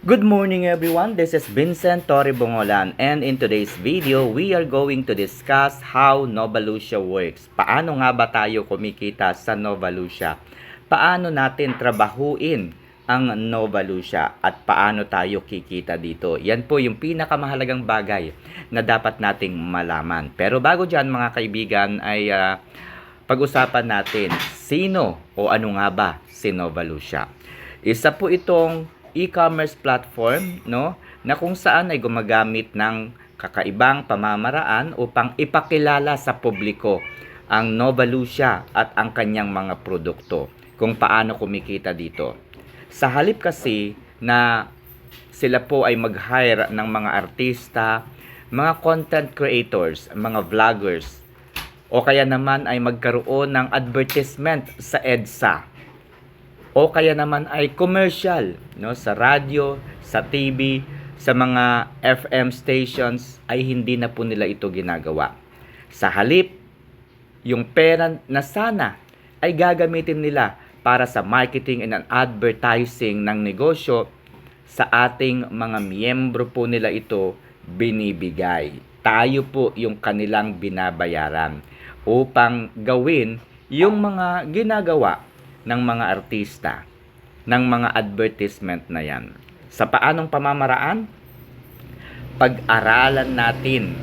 Good morning everyone, this is Vincent Torre Bongolan and in today's video, we are going to discuss how Novalucia works. Paano nga ba tayo kumikita sa Novalucia? Paano natin trabahuin ang Novalucia at paano tayo kikita dito? Yan po yung pinakamahalagang bagay na dapat nating malaman. Pero bago dyan mga kaibigan ay pag-usapan natin sino o ano nga ba si Novalucia. Isa po itong e-commerce platform, no, na kung saan ay gumagamit ng kakaibang pamamaraan upang ipakilala sa publiko ang Novalucia at ang kanyang mga produkto, kung paano kumikita dito. Sa halip kasi na sila po ay mag-hire ng mga artista, mga content creators, mga vloggers, o kaya naman ay magkaroon ng advertisement sa EDSA, o kaya naman ay commercial, no, sa radyo, sa TV, sa mga FM stations ay hindi na po nila ito ginagawa. Sa halip, yung pera na sana ay gagamitin nila para sa marketing and advertising ng negosyo, sa ating mga miyembro po nila ito binibigay. Tayo po yung kanilang binabayaran upang gawin yung mga ginagawa ng mga artista, ng mga advertisement na yan. Sa paanong pamamaraan? Pag-aralan natin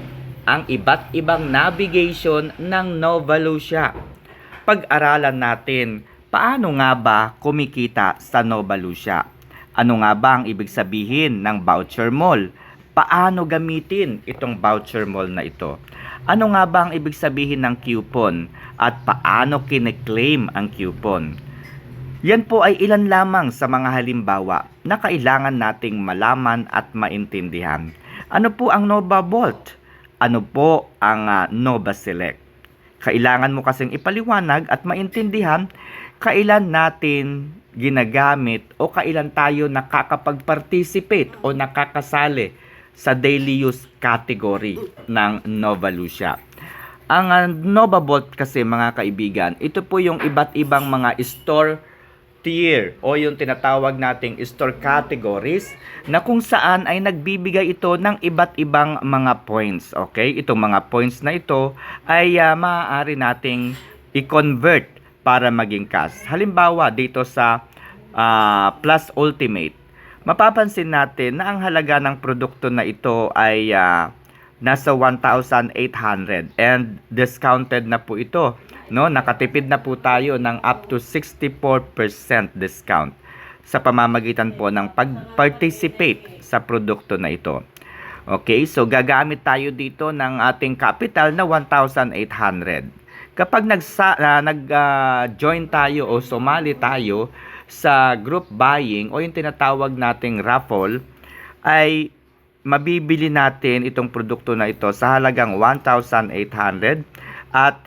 ang iba't ibang navigation ng Novalucia. Pag-aralan natin paano nga ba kumikita sa Novalucia. Ano nga ba ang ibig sabihin ng voucher mall? Paano gamitin itong voucher mall na ito? Ano nga ba ang ibig sabihin ng coupon? At paano kine-claim ang coupon? Yan po ay ilan lamang sa mga halimbawa na kailangan nating malaman at maintindihan. Ano po ang Nova Vault? Ano po ang Nova Select? Kailangan mo kasing ipaliwanag at maintindihan kailan natin ginagamit o kailan tayo nakakapag-participate o nakakasali sa daily use category ng Novalucia. Ang Nova Vault kasi mga kaibigan, ito po yung iba't ibang mga store tier o yung tinatawag nating store categories na kung saan ay nagbibigay ito ng iba't ibang mga points. Okay? Itong mga points na ito ay maaari nating i-convert para maging cash. Halimbawa dito sa Plus Ultimate, mapapansin natin na ang halaga ng produkto na ito ay nasa 1,800 and discounted na po ito. No, nakatipid na po tayo ng up to 64% discount sa pamamagitan po ng pag-participate sa produkto na ito. Okay, so gagamit tayo dito ng ating capital na 1,800. Kapag nag-join tayo o sumali tayo sa group buying o yung tinatawag nating raffle, ay mabibili natin itong produkto na ito sa halagang 1,800 at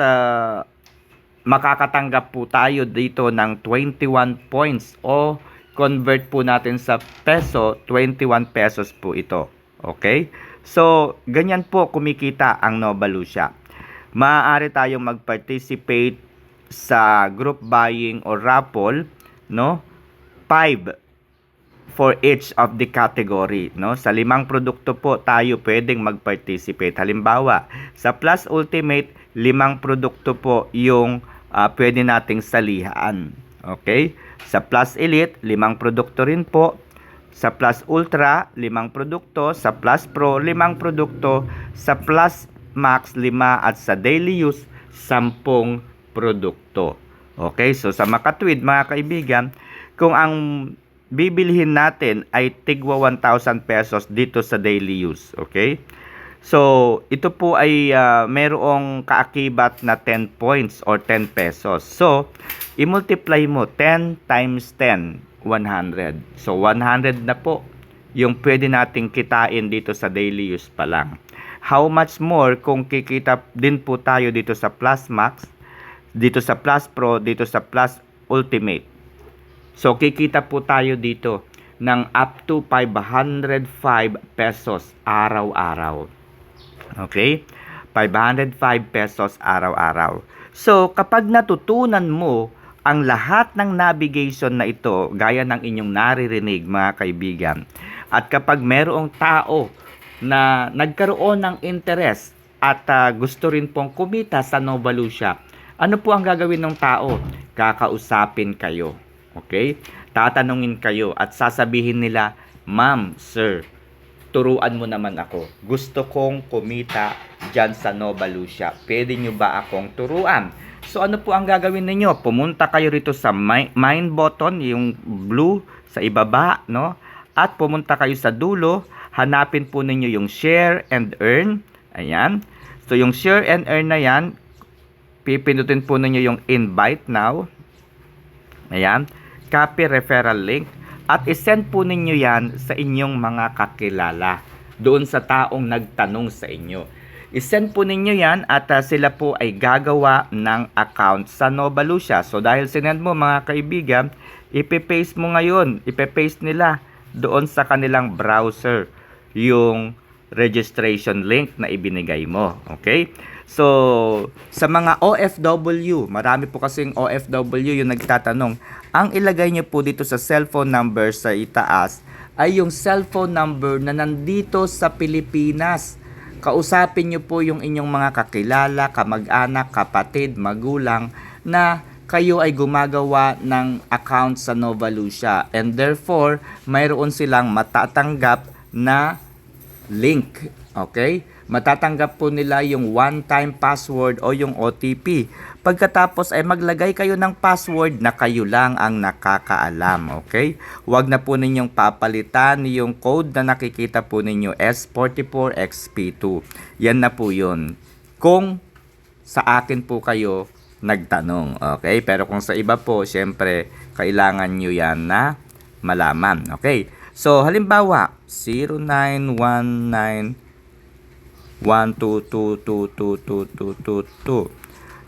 makakatanggap po tayo dito ng 21 points o convert po natin sa peso, 21 pesos po ito. Okay? So, ganyan po kumikita ang Novalucia. Maaari tayong mag-participate sa group buying o raffle, no? 5 for each of the category, no? Sa 5 produkto po tayo pwedeng mag-participate. Halimbawa, sa Plus Ultimate, 5 produkto po yung pwede nating salihan. Okay? Sa Plus Elite, 5 produkto rin po. Sa Plus Ultra, 5 produkto. Sa Plus Pro, 5 produkto. Sa Plus Max, 5. At sa Daily Use, 10 produkto. Okay? So, sa makatwid, mga kaibigan, kung ang bibilhin natin ay tigwa 1,000 pesos dito sa Daily Use. Okay? So, ito po ay merong kaakibat na 10 points or 10 pesos. So, i-multiply mo 10 times 10, 100. So, 100 na po yung pwede nating kitain dito sa daily use pa lang. How much more kung kikita din po tayo dito sa Plus Max, dito sa Plus Pro, dito sa Plus Ultimate. So, kikita po tayo dito ng up to 505 pesos araw-araw. Okay? 505 pesos araw-araw. So, kapag natutunan mo ang lahat ng navigation na ito, gaya ng inyong naririnig mga kaibigan, At kapag merong tao na nagkaroon ng interest at gusto rin pong kumita sa Nova Lucia, ano po ang gagawin ng tao? Kakausapin kayo. Okay? Tatanungin kayo at sasabihin nila, "Ma'am, sir, turuan mo naman ako. Gusto kong kumita dyan sa Nova Lucia. Pwede nyo ba akong turuan?" So ano po ang gagawin ninyo? Pumunta kayo rito sa mine button, yung blue sa ibaba, no? At pumunta kayo sa dulo, hanapin po ninyo yung share and earn. Ayan. So yung share and earn na yan, pipindutin po ninyo yung invite now. Ayan. Copy referral link. At isend po ninyo yan sa inyong mga kakilala. Doon sa taong nagtanong sa inyo. Isend po ninyo yan at sila po ay gagawa ng account sa Nova Lucia. So dahil sinend mo mga kaibigan, ipe-paste mo ngayon. Ipe-paste nila doon sa kanilang browser yung registration link na ibinigay mo. Okay? So, sa mga OFW, marami po kasing OFW yung nagtatanong, ang ilagay nyo po dito sa cellphone number sa itaas ay yung cellphone number na nandito sa Pilipinas. Kausapin nyo po yung inyong mga kakilala, kamag-anak, kapatid, magulang na kayo ay gumagawa ng account sa Nova Lucia and therefore mayroon silang matatanggap na link. Okay? Matatanggap po nila yung one-time password o yung OTP. Pagkatapos ay maglagay kayo ng password na kayo lang ang nakakaalam. Okay? Huwag na po ninyong papalitan yung code na nakikita po ninyo, S44XP2. Yan na po yun. Kung sa akin po kayo nagtanong. Okay? Pero kung sa iba po, syempre, kailangan nyo yan na malaman. Okay? So, halimbawa, 091912222222.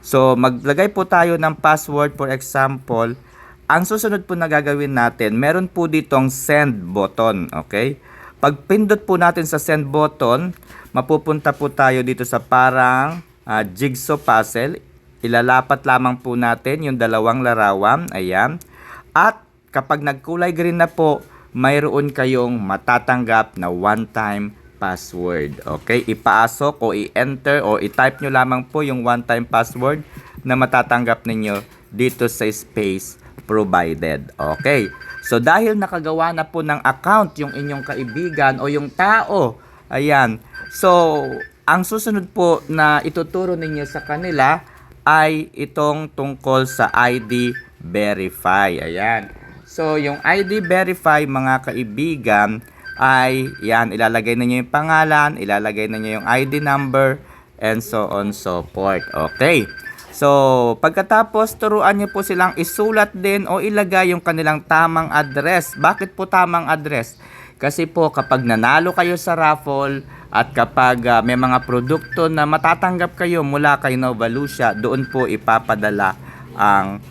So, maglagay po tayo ng password. For example, ang susunod po na gagawin natin, meron po ditong send button. Okay? Pag pindot po natin sa send button, mapupunta po tayo dito sa parang jigsaw puzzle. Ilalapat lamang po natin yung dalawang larawan. Ayan. At kapag nagkulay green na po, mayroon kayong matatanggap na one-time password. Okay? Ipasok o i-enter o i-type nyo lamang po yung one-time password na matatanggap ninyo dito sa space provided. Okay? So, dahil nakagawa na po ng account yung inyong kaibigan o yung tao, ayan. So, ang susunod po na ituturo ninyo sa kanila ay itong tungkol sa ID Verify. Ayan. So, yung ID Verify, mga kaibigan, ay yan, ilalagay ninyo yung pangalan, ilalagay ninyo yung ID number, and so on so forth. Okay. So, pagkatapos, turuan nyo po silang isulat din o ilagay yung kanilang tamang address. Bakit po tamang address? Kasi po, kapag nanalo kayo sa raffle at kapag may mga produkto na matatanggap kayo mula kay Nova Lucia, doon po ipapadala ang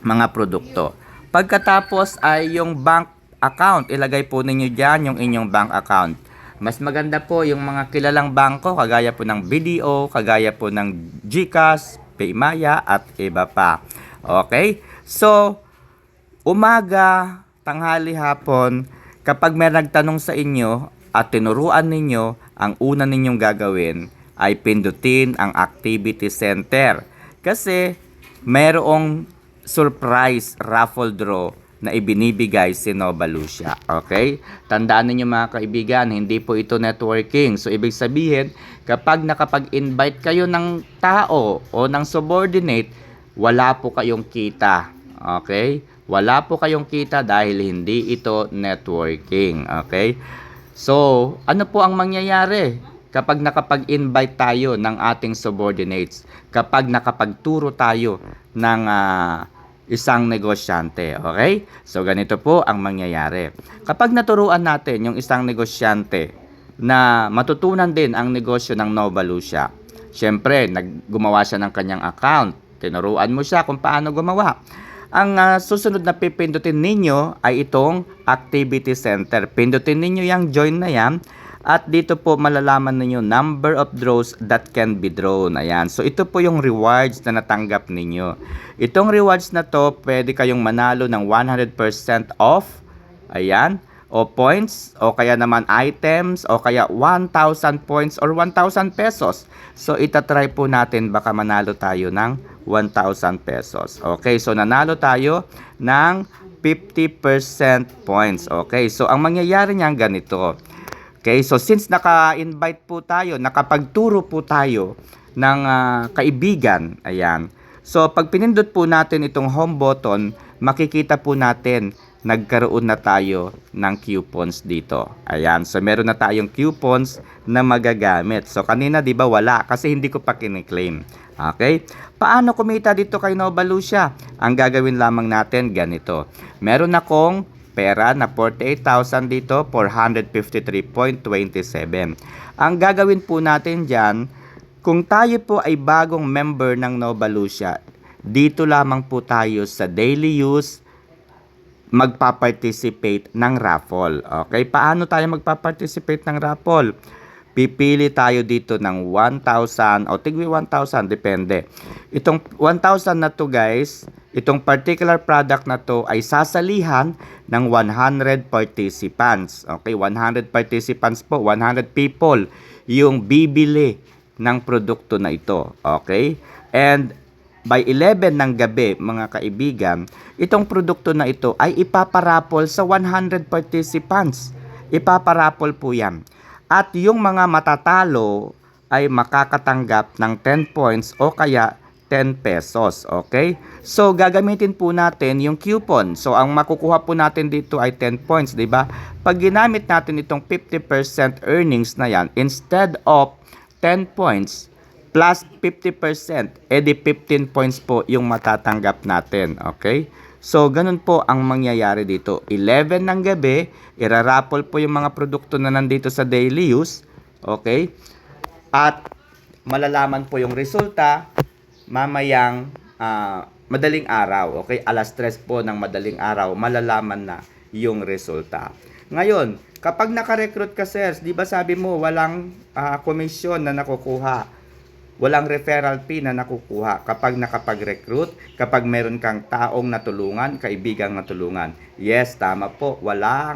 mga produkto. Pagkatapos ay yung bank account, ilagay po ninyo dyan yung inyong bank account. Mas maganda po yung mga kilalang bangko, kagaya po ng BDO, kagaya po ng GCash, Paymaya, at iba pa. Okay? So, umaga, tanghali, hapon, kapag may nagtanong sa inyo at tinuruan ninyo, ang una ninyong gagawin ay pindutin ang activity center. Kasi, mayroong surprise raffle draw na ibinibigay si Nova Lucia. Okay? Tandaan ninyo mga kaibigan, hindi po ito networking. So, ibig sabihin, kapag nakapag-invite kayo ng tao o ng subordinate, wala po kayong kita. Okay? Wala po kayong kita dahil hindi ito networking. Okay? So, ano po ang mangyayari kapag nakapag-invite tayo ng ating subordinates? Kapag nakapagturo tayo ng isang negosyante. Okay? So, ganito po ang mangyayari. Kapag naturuan natin yung isang negosyante na matutunan din ang negosyo ng Nova Lucia, syempre, gumawa siya ng kanyang account. Tinuruan mo siya kung paano gumawa. Ang susunod na pipindutin ninyo ay itong activity center. Pindutin ninyo yung join na yan. At dito po malalaman ninyo number of draws that can be drawn. Ayan. So, ito po yung rewards na natanggap ninyo. Itong rewards na to, pwede kayong manalo ng 100% off. Ayan. o points o kaya naman items o kaya 1,000 points or 1,000 pesos. So itatry po natin baka manalo tayo ng 1,000 pesos. Okay, so nanalo tayo ng 50% points. Okay, so ang mangyayari niyan ganito. Okay, so since naka-invite po tayo, nakapagturo po tayo ng kaibigan, ayan. So pag pinindot po natin itong home button, makikita po natin nagkaroon na tayo ng coupons dito. Ayan, so meron na tayong coupons na magagamit. So kanina 'di ba wala kasi hindi ko pa kini-claim. Okay? Paano kumita dito kay Nova Lucia? Ang gagawin lamang natin ganito. Meron akong pera na 48,000 dito, 453.27. Ang gagawin po natin diyan, kung tayo po ay bagong member ng Nova Lucia, dito lamang po tayo sa daily use magpa-participate ng raffle. Okay, paano tayo magpa-participate ng raffle? Pipili tayo dito ng 1,000 o tigwi 1,000, depende. Itong 1,000 na to guys, itong particular product na to ay sasalihan ng 100 participants. Okay, 100 participants po, 100 people yung bibili ng produkto na ito. Okay? And by 11 ng gabi, mga kaibigan, itong produkto na ito ay ipaparapol sa 100 participants. Ipaparapol po yan. At yung mga matatalo ay makakatanggap ng 10 points o kaya 10 pesos. Okay? So, gagamitin po natin yung coupon. So, ang makukuha po natin dito ay 10 points, di ba? Pag ginamit natin itong 50% earnings na yan, instead of 10 points, plus 50%, edi 15 points po yung matatanggap natin. Okay? So, ganun po ang mangyayari dito. 11 ng gabi, iraraffle po yung mga produkto na nandito sa daily use. Okay? At malalaman po yung resulta mamayang madaling araw. Okay? Alas 3 po ng madaling araw, malalaman na yung resulta. Ngayon, kapag naka-recruit ka, sir, di ba sabi mo walang komisyon na nakukuha? Walang referral fee na nakukuha kapag nakapag-recruit, kapag meron kang taong natulungan, kaibigang natulungan. Yes, tama po. Wala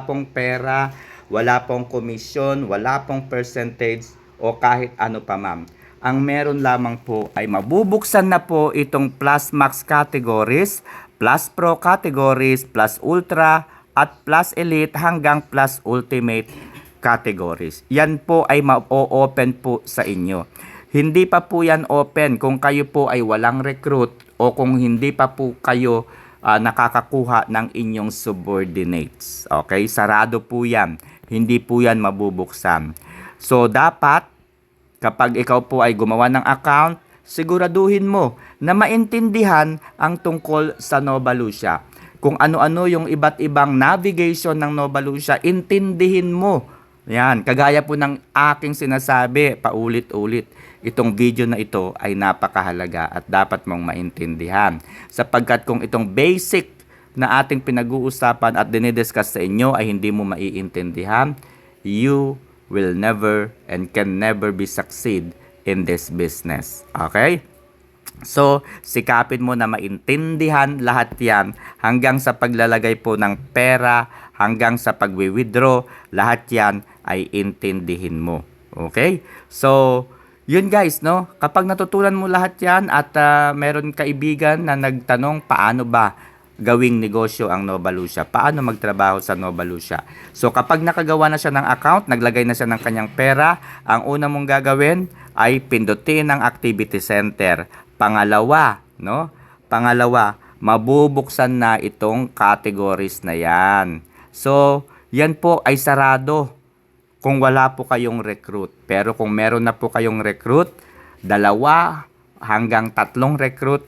pong pera, wala pong komisyon, wala pong percentage o kahit ano pa, ma'am. Ang meron lamang po ay mabubuksan na po itong Plus Max categories, Plus Pro categories, Plus Ultra, at Plus Elite hanggang Plus Ultimate categories. Yan po ay ma-open po sa inyo. Hindi pa po yan open kung kayo po ay walang recruit o kung hindi pa po kayo nakakakuha ng inyong subordinates. Okay? Sarado po yan. Hindi po yan mabubuksan. So, dapat kapag ikaw po ay gumawa ng account, siguraduhin mo na maintindihan ang tungkol sa Nova Lucia. Kung ano-ano yung iba't ibang navigation ng Nova Lucia, intindihin mo. Yan, kagaya po ng aking sinasabi, paulit-ulit. Itong video na ito ay napakahalaga at dapat mong maintindihan. Sapagkat kung itong basic na ating pinag-uusapan at dinidiscuss sa inyo ay hindi mo maiintindihan, you will never and can never be succeed in this business. Okay? So, sikapin mo na maintindihan lahat yan hanggang sa paglalagay po ng pera, hanggang sa pag-withdraw, lahat yan ay intindihin mo. Okay? So, yun guys, no? Kapag natutunan mo lahat yan at meron kaibigan na nagtanong paano ba gawing negosyo ang Nova Lucia, paano magtrabaho sa Nova Lucia. So, kapag nakagawa na siya ng account, naglagay na siya ng kanyang pera, ang una mong gagawin ay pindutin ang activity center. Pangalawa, no? Pangalawa, mabubuksan na itong categories na yan. So, yan po ay sarado kung wala po kayong recruit. Pero kung meron na po kayong recruit, 2 hanggang 3 recruit,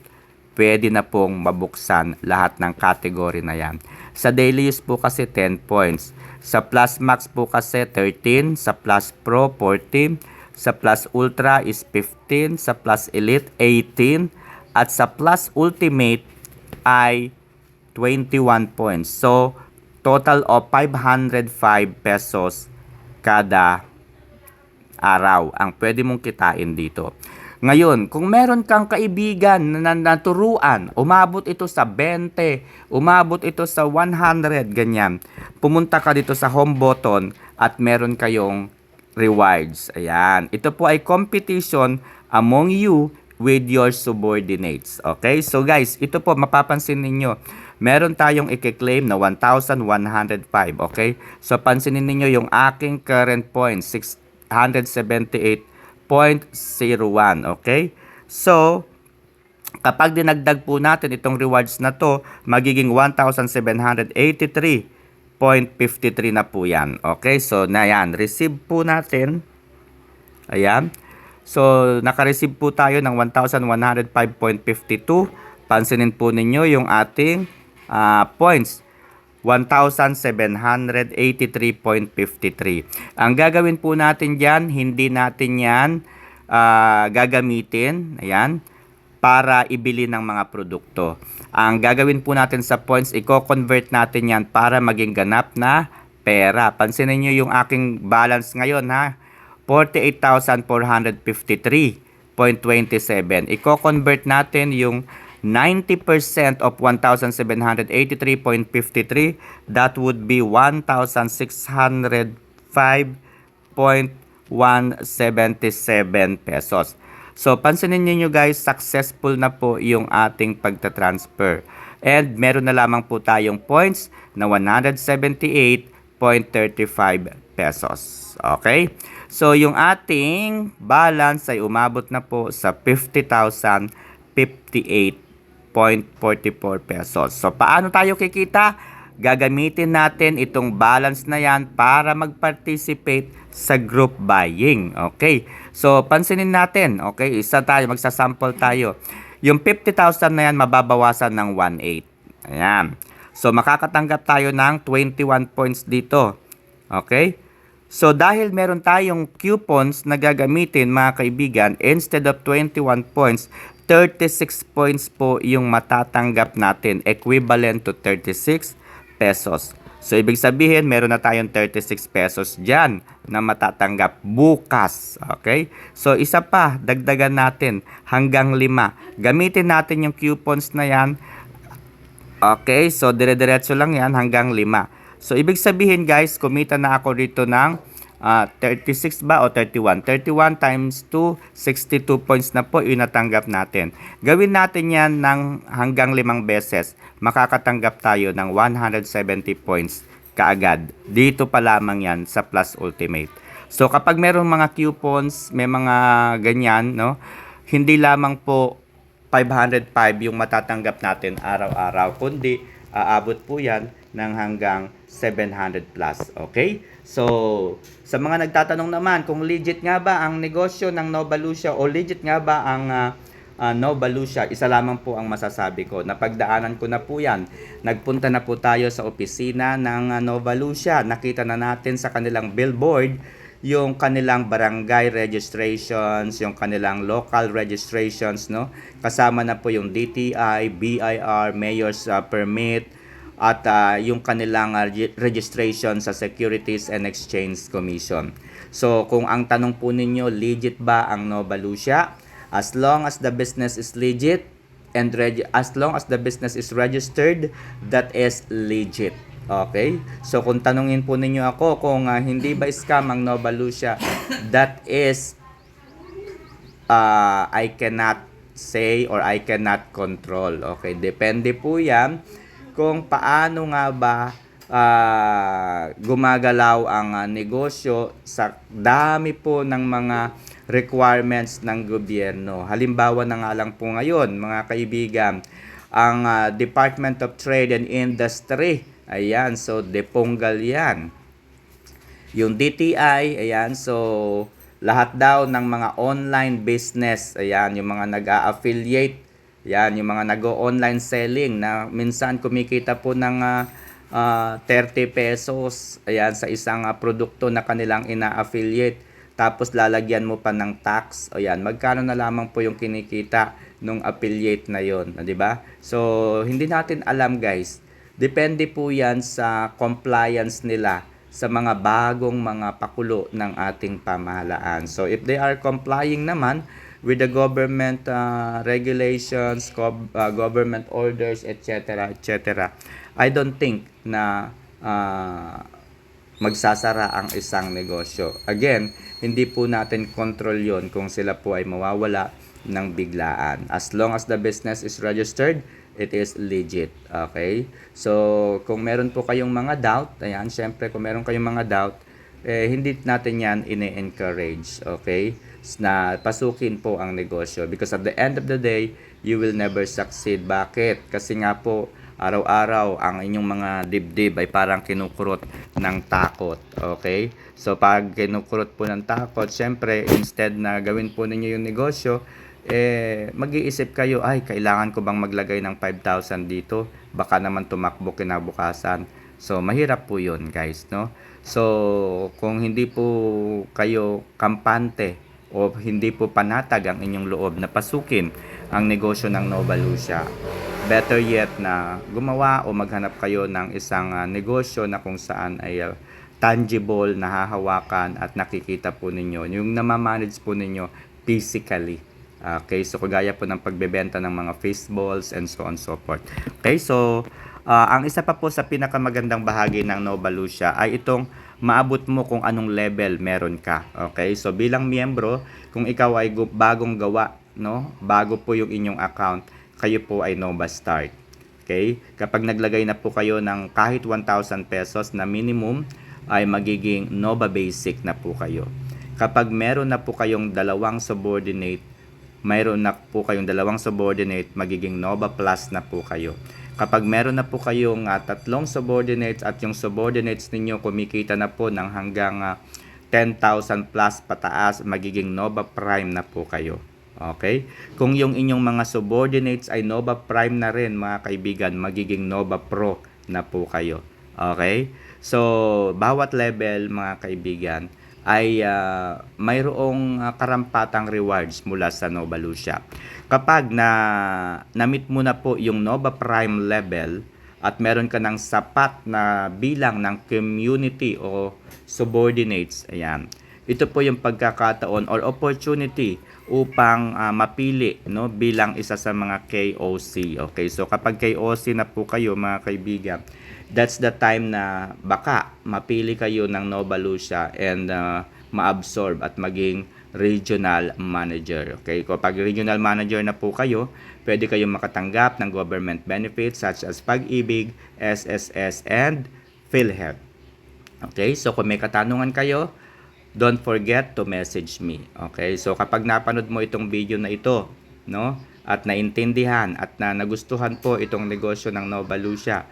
pwede na pong mabuksan lahat ng category na yan. Sa daily use po kasi 10 points. Sa Plus Max po kasi 13, sa Plus Pro 14, sa Plus Ultra is 15, sa Plus Elite 18, at sa Plus Ultimate ay 21 points. So, total of 505 pesos kada araw ang pwede mong kitain dito. Ngayon, kung meron kang kaibigan na naturuan, umabot ito sa 20, umabot ito sa 100, ganyan. Pumunta ka dito sa home button at meron kayong rewards. Ayan. Ito po ay competition among you with your subordinates. Okay? So guys, ito po mapapansin ninyo. Meron tayong i-claim na 1,105. Okay? So pansinin ninyo yung aking current point, 678.01. Okay? So, kapag dinagdag po natin itong rewards na to, magiging 1,783.53 na po yan. Okay? So, na yan. Receive po natin. Ayan. So, naka-receive po tayo ng 1,105.52. Pansinin po ninyo yung ating points. 1,783.53. Ang gagawin po natin dyan, hindi natin yan gagamitin, ayan, para ibili ng mga produkto. Ang gagawin po natin sa points, i-convert natin yan para maging ganap na pera. Pansinin nyo yung aking balance ngayon, ha? 48,453.27. I-convert natin yung 90% of 1,783.53, that would be 1,605.177 pesos. So, pansinin niyo guys, successful na po yung ating pagta-transfer. And meron na lamang po tayong points na 178.35 pesos. Okay? So, yung ating balance ay umabot na po sa 50,058.44 pesos. So, paano tayo kikita? Gagamitin natin itong balance na yan para mag-participate sa group buying. Okay? So, pansinin natin. Okay? Isa tayo, magsasample tayo. Yung 50,000 na yan, mababawasan ng 1.8. Ayan. So, makakatanggap tayo ng 21 points dito. Okay? So, dahil meron tayong coupons na gagamitin, mga kaibigan, instead of 21 points, 36 points po yung matatanggap natin, equivalent to 36 pesos. So, ibig sabihin, meron na tayong 36 pesos dyan na matatanggap bukas. Okay? So, isa pa, dagdagan natin hanggang 5. Gamitin natin yung coupons na yan. Okay? So, dire-diretso lang yan hanggang 5. So, ibig sabihin, guys, kumita na ako dito ng 36 ba o 31? 31 times 2, 62 points na po yung natanggap natin. Gawin natin yan ng hanggang 5 beses. Makakatanggap tayo ng 170 points kaagad. Dito pa lamang yan sa Plus Ultimate. So kapag merong mga coupons, may mga ganyan, no? Hindi lamang po 505 yung matatanggap natin araw-araw, kundi aabot po yan ng hanggang 700 plus. Okay? So, sa mga nagtatanong naman kung legit nga ba ang negosyo ng Nova Lucia o legit nga ba ang Nova Lucia, isa lamang po ang masasabi ko. Napagdaanan ko na po yan. Nagpunta na po tayo sa opisina ng Nova Lucia. Nakita na natin sa kanilang billboard yung kanilang barangay registrations, yung kanilang local registrations, no? Kasama na po yung DTI, BIR, Mayor's Permit, at yung kanilang registration sa Securities and Exchange Commission. So, kung ang tanong po ninyo, legit ba ang Nova Lucia? As long as the business is legit and as long as the business is registered, that is legit. Okay? So, kung tanungin po ninyo ako kung hindi ba scam ang Nova Lucia, that is I cannot say or I cannot control. Okay? Depende po yan kung paano nga ba gumagalaw ang negosyo sa dami po ng mga requirements ng gobyerno. Halimbawa na nga lang po ngayon, mga kaibigan, ang Department of Trade and Industry, ayan, so deponggal yan. Yung DTI, ayan, so lahat daw ng mga online business, ayan, yung mga nag-a-affiliate, yan, yung mga nag-o-online selling na minsan kumikita po ng 30 pesos, ayan, sa isang produkto na kanilang ina-affiliate. Tapos lalagyan mo pa ng tax, ayan, magkano na lamang po yung kinikita nung affiliate na yon, di ba? So, hindi natin alam, guys. Depende po yan sa compliance nila sa mga bagong mga pakulo ng ating pamahalaan. So, if they are complying naman, with the government regulations, government orders, etc., etc., I don't think na magsasara ang isang negosyo. Again, hindi po natin control yon kung sila po ay mawawala ng biglaan. As long as the business is registered, it is legit. Okay? So, kung meron po kayong mga doubt, ayan, syempre, kung meron kayong mga doubt, hindi natin yan ine-encourage. Okay? Na pasukin po ang negosyo. Because at the end of the day, you will never succeed. Bakit? Kasi nga po, araw-araw ang inyong mga dibdib ay parang kinukurot ng takot. Okay? So, pag kinukurot po ng takot, syempre, instead na gawin po ninyo yung negosyo, mag-iisip kayo, ay, kailangan ko bang maglagay ng 5,000 dito? Baka naman tumakbo kinabukasan. So, mahirap po yun, guys, no? So, kung hindi po kayo kampante o hindi po panatag ang inyong loob na pasukin ang negosyo ng Nova Lucia, better yet na gumawa o maghanap kayo ng isang negosyo na kung saan ay tangible, nahahawakan at nakikita po ninyo. Yung namamanage po ninyo physically. Okay, so kagaya po ng pagbebenta ng mga face balls and so on so forth. Okay, so ang isa pa po sa pinakamagandang bahagi ng Nova Lucia ay itong maabot mo kung anong level meron ka. Okay, so bilang miyembro, kung ikaw ay bagong gawa, no, bago po yung inyong account, kayo po ay Nova Start. Okay, kapag naglagay na po kayo ng kahit 1,000 pesos na minimum, ay magiging Nova Basic na po kayo. Kapag meron na po kayong dalawang subordinate, magiging Nova Plus na po kayo. Kapag meron na po kayong tatlong subordinates at yung subordinates ninyo kumikita na po ng hanggang 10,000 plus pataas, magiging Nova Prime na po kayo. Okay? Kung yung inyong mga subordinates ay Nova Prime na rin, mga kaibigan, magiging Nova Pro na po kayo. Okay? So, bawat level, mga kaibigan, ay mayroong karampatang rewards mula sa Nova Lucia. Kapag na-meet mo na po yung Nova Prime level at meron ka ng sapat na bilang ng community o subordinates, ayan, ito po yung pagkakataon or opportunity upang mapili, no, bilang isa sa mga KOC. Okay, so kapag KOC na po kayo, mga kaibigan, that's the time na baka mapili kayo ng Nova Lucia and ma-absorb at maging regional manager. Okay, kapag regional manager na po kayo, pwede kayong makatanggap ng government benefits such as Pag-ibig, SSS, and PhilHealth. Okay, so kung may katanungan kayo, don't forget to message me. Okay, so kapag napanood mo itong video na ito, no, at naintindihan at nagustuhan po itong negosyo ng Nova Lucia,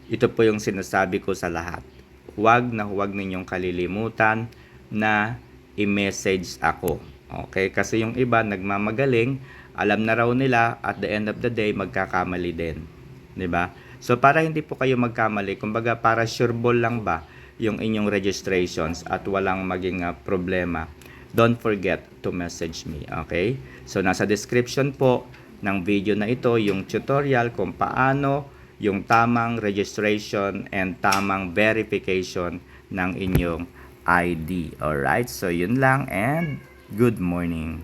ito po yung sinasabi ko sa lahat. Huwag ninyong kalilimutan na i-message ako. Okay? Kasi yung iba nagmamagaling, alam na raw nila, at the end of the day, magkakamali din. 'Di ba? So, para hindi po kayo magkamali, kumbaga para sureball lang ba yung inyong registrations at walang maging problema, don't forget to message me. Okay? So, nasa description po ng video na ito, yung tutorial kung paano yung tamang registration and tamang verification ng inyong ID. Alright, so yun lang and good morning.